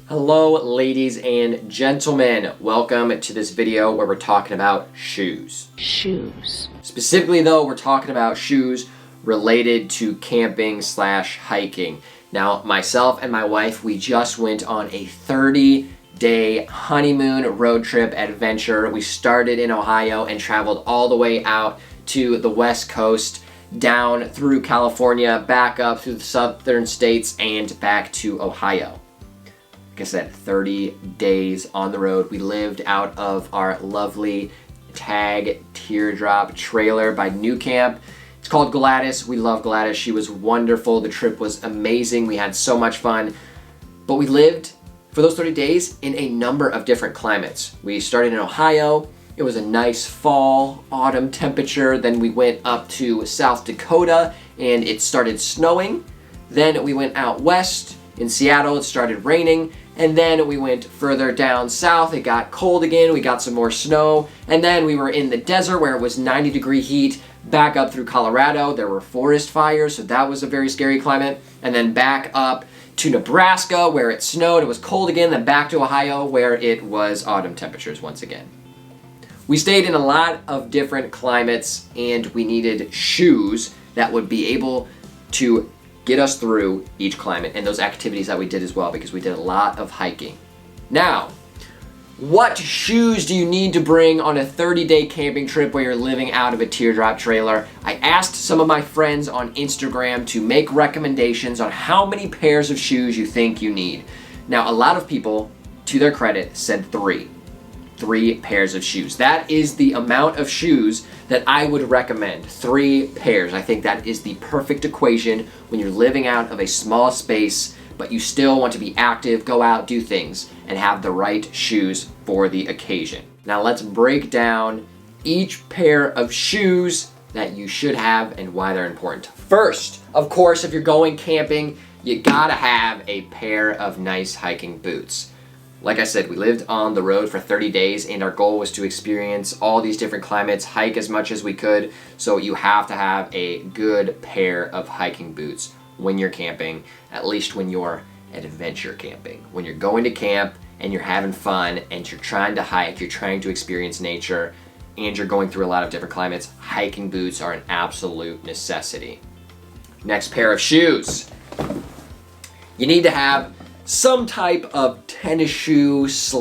Hello ladies and gentlemen, welcome to this video where we're talking about shoes. Specifically though, we're talking about shoes related to camping / hiking. Now myself and my wife, we just went on a 30-day honeymoon road trip adventure. We started in Ohio and traveled all the way out to the West Coast, down through California, back up through the southern states and back to Ohio. Like I said, 30 days on the road. We lived out of our lovely Tag Teardrop trailer by New Camp. It's called Gladys. We love Gladys. She was wonderful. The trip was amazing. We had so much fun. But we lived for those 30 days in a number of different climates. We started in Ohio. It was a nice fall, autumn temperature. Then we went up to South Dakota and it started snowing. Then we went out west. In Seattle, it started raining, and then we went further down south. It got cold again. We got some more snow, and then we were in the desert where it was 90-degree heat. Back up through Colorado, there were forest fires, so that was a very scary climate. And then back up to Nebraska where it snowed. It was cold again. Then back to Ohio where it was autumn temperatures once again. We stayed in a lot of different climates, and we needed shoes that would be able to get us through each climate and those activities that we did as well, because we did a lot of hiking. Now, what shoes do you need to bring on a 30-day camping trip where you're living out of a teardrop trailer? I asked some of my friends on Instagram to make recommendations on how many pairs of shoes you think you need. Now, a lot of people, to their credit, said three pairs of shoes. That is the amount of shoes that I would recommend. 3 pairs. I think that is the perfect equation when you're living out of a small space, but you still want to be active, go out, do things, and have the right shoes for the occasion. Now let's break down each pair of shoes that you should have and why they're important. First, of course, if you're going camping, you gotta have a pair of nice hiking boots. Like I said, we lived on the road for 30 days and our goal was to experience all these different climates, hike as much as we could. So you have to have a good pair of hiking boots when you're camping, at least when you're adventure camping. When you're going to camp and you're having fun and you're trying to hike, you're trying to experience nature, and you're going through a lot of different climates, hiking boots are an absolute necessity. Next pair of shoes. You need to have some type of tennis shoe /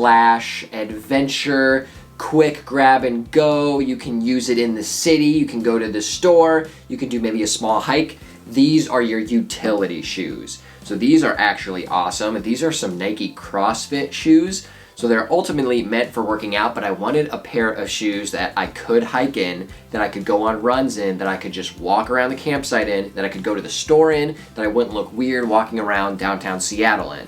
adventure, quick grab and go. You can use it in the city, you can go to the store, you can do maybe a small hike. These are your utility shoes. So these are actually awesome. These are some Nike CrossFit shoes. So they're ultimately meant for working out, but I wanted a pair of shoes that I could hike in, that I could go on runs in, that I could just walk around the campsite in, that I could go to the store in, that I wouldn't look weird walking around downtown Seattle in.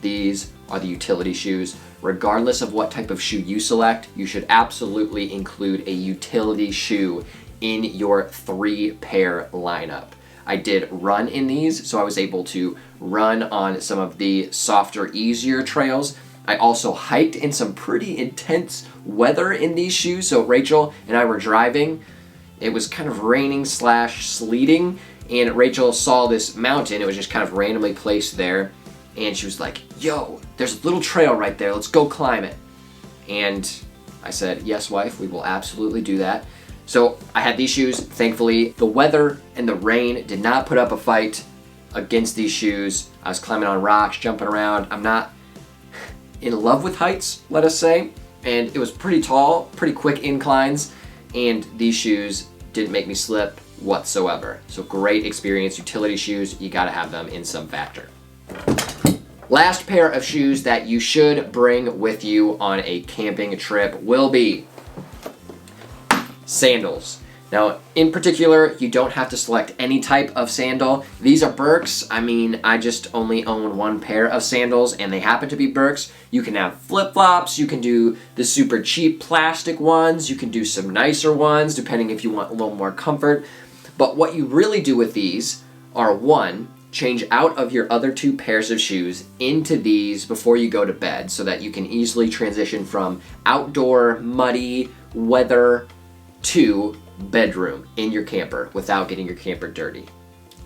These are the utility shoes. Regardless of what type of shoe you select, you should absolutely include a utility shoe in your 3-pair lineup. I did run in these, so I was able to run on some of the softer, easier trails. I also hiked in some pretty intense weather in these shoes. So Rachel and I were driving. It was kind of raining / sleeting, and Rachel saw this mountain. It was just kind of randomly placed there. And she was like, yo, there's a little trail right there. Let's go climb it. And I said, yes, wife, we will absolutely do that. So I had these shoes. Thankfully, the weather and the rain did not put up a fight against these shoes. I was climbing on rocks, jumping around. I'm not in love with heights, let us say. And it was pretty tall, pretty quick inclines. And these shoes didn't make me slip whatsoever. So great experience. Utility shoes, you gotta have them in some factor. Last pair of shoes that you should bring with you on a camping trip will be sandals. Now, in particular, you don't have to select any type of sandal. These are Birks. I mean, I just only own 1 pair of sandals and they happen to be Birks. You can have flip-flops, you can do the super cheap plastic ones, you can do some nicer ones depending if you want a little more comfort. But what you really do with these are, 1, change out of your other 2 pairs of shoes into these before you go to bed so that you can easily transition from outdoor, muddy weather to bedroom in your camper without getting your camper dirty.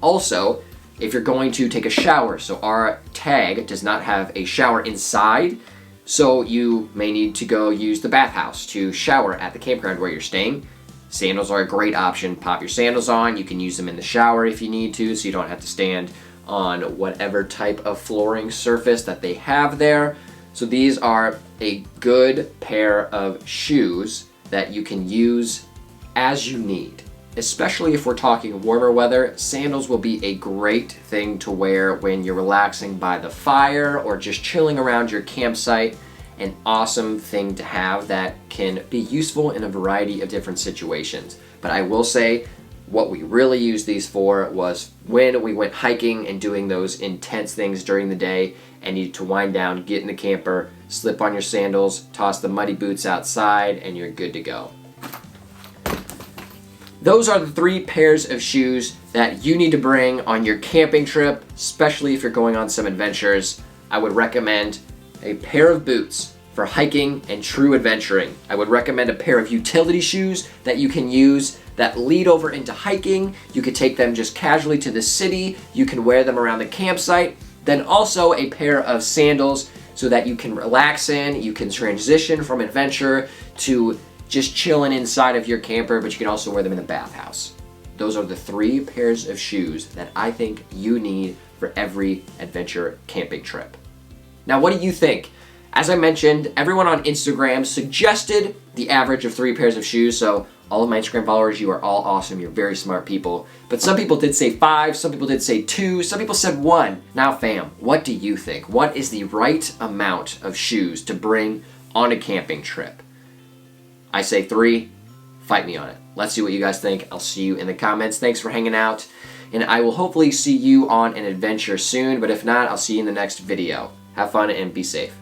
Also, if you're going to take a shower. So our tag does not have a shower inside, so you may need to go use the bathhouse to shower at the campground where you're staying. Sandals are a great option. Pop your sandals on. You can use them in the shower if you need to, so you don't have to stand on whatever type of flooring surface that they have there. So these are a good pair of shoes that you can use as you need. Especially if we're talking warmer weather, sandals will be a great thing to wear when you're relaxing by the fire or just chilling around your campsite. An awesome thing to have that can be useful in a variety of different situations. But I will say, what we really used these for was when we went hiking and doing those intense things during the day and needed to wind down, get in the camper, slip on your sandals, toss the muddy boots outside, and you're good to go. Those are the 3 pairs of shoes that you need to bring on your camping trip, especially if you're going on some adventures. I would recommend a pair of boots for hiking and true adventuring. I would recommend a pair of utility shoes that you can use that lead over into hiking. You could take them just casually to the city. You can wear them around the campsite. Then also a pair of sandals so that you can relax in. You can transition from adventure to just chilling inside of your camper, but you can also wear them in the bathhouse. Those are the 3 pairs of shoes that I think you need for every adventure camping trip. Now, what do you think? As I mentioned, everyone on Instagram suggested the average of 3 pairs of shoes, so all of my Instagram followers, you are all awesome. You're very smart people. But some people did say 5, some people did say 2, some people said 1. Now, fam, what do you think? What is the right amount of shoes to bring on a camping trip? I say 3. Fight me on it. Let's see what you guys think. I'll see you in the comments. Thanks for hanging out, and I will hopefully see you on an adventure soon, but if not, I'll see you in the next video. Have fun and be safe.